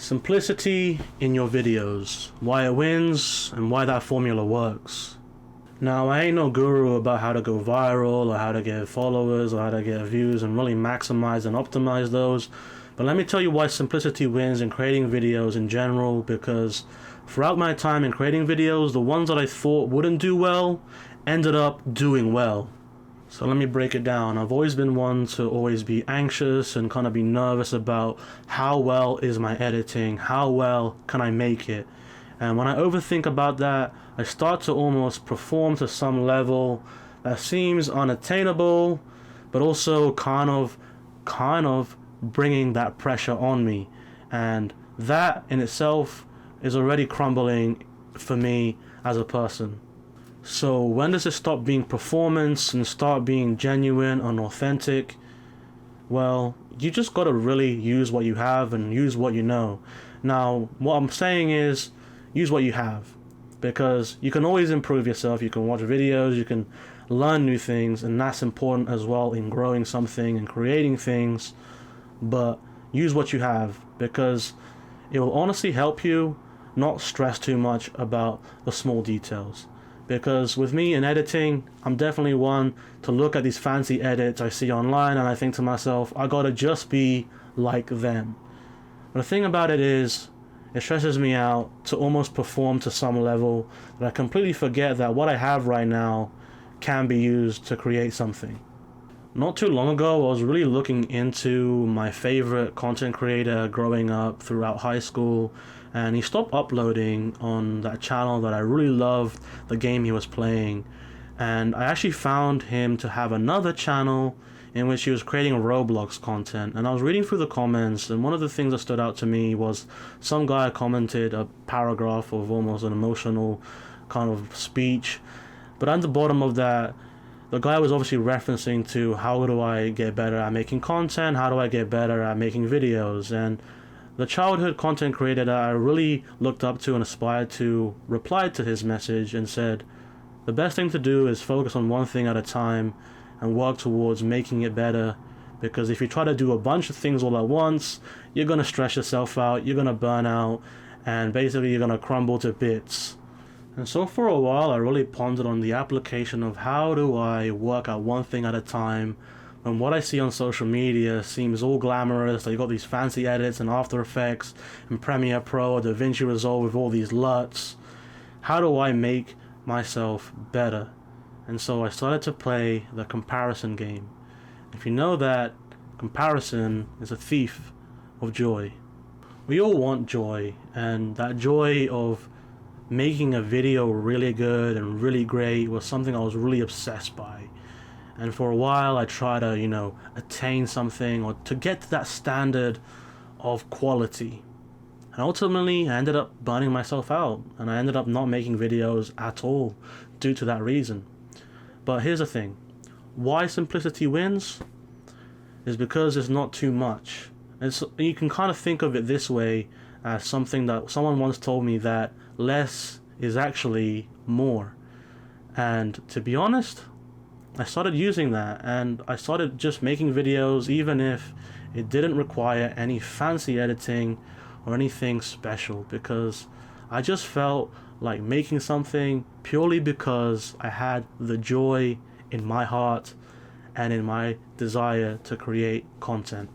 Simplicity in your videos, why it wins and why that formula works. Now, I ain't no guru about how to go viral or how to get followers or how to get views and really maximize and optimize those, but let me tell you why simplicity wins in creating videos in general, because throughout my time in creating videos, the ones that I thought wouldn't do well ended up doing well. So let me break it down. I've always been one to always be anxious and kind of be nervous about how well is my editing, how well can I make it. And when I overthink about that, I start to almost perform to some level that seems unattainable, but also kind of bringing that pressure on me. And that in itself is already crumbling for me as a person. So when does it stop being performance and start being genuine and authentic? Well, you just gotta really use what you have and use what you know. Now, what I'm saying is, use what you have, because you can always improve yourself. You can watch videos, you can learn new things, and that's important as well in growing something and creating things. But use what you have, because it will honestly help you not stress too much about the small details. Because with me in editing, I'm definitely one to look at these fancy edits I see online and I think to myself, I gotta just be like them. But the thing about it is, it stresses me out to almost perform to some level that I completely forget that what I have right now can be used to create something. Not too long ago, I was really looking into my favorite content creator growing up throughout high school, and he stopped uploading on that channel that I really loved the game he was playing. And I actually found him to have another channel in which he was creating Roblox content. And I was reading through the comments, and one of the things that stood out to me was some guy commented a paragraph of almost an emotional kind of speech. But at the bottom of that, the guy was obviously referencing to how do I get better at making content, how do I get better at making videos. And the childhood content creator that I really looked up to and aspired to replied to his message and said, the best thing to do is focus on one thing at a time and work towards making it better, because if you try to do a bunch of things all at once, you're going to stress yourself out, you're going to burn out, and basically you're going to crumble to bits. And so for a while I really pondered on the application of how do I work at one thing at a time when what I see on social media seems all glamorous. They got these fancy edits and After Effects and Premiere Pro or DaVinci Resolve with all these LUTs. How do I make myself better? And so I started to play the comparison game. If you know that, comparison is a thief of joy. We all want joy, and that joy of making a video really good and really great was something I was really obsessed by. And for a while I tried to, attain something or to get to that standard of quality. And ultimately I ended up burning myself out, and I ended up not making videos at all due to that reason. But here's the thing. Why simplicity wins is because it's not too much. And so you can kind of think of it this way, as something that someone once told me, that less is actually more. And to be honest, I started using that, and I started just making videos even if it didn't require any fancy editing or anything special, because I just felt like making something purely because I had the joy in my heart and in my desire to create content.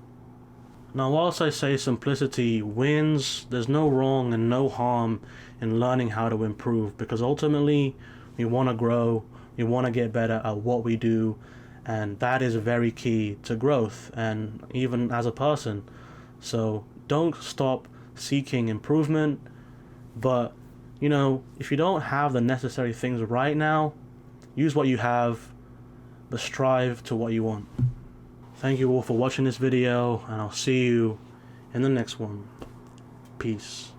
Now, whilst I say simplicity wins, there's no wrong and no harm in learning how to improve, because ultimately we want to grow, we want to get better at what we do, and that is very key to growth and even as a person. So don't stop seeking improvement, but if you don't have the necessary things right now, use what you have, but strive to what you want. Thank you all for watching this video, and I'll see you in the next one. Peace.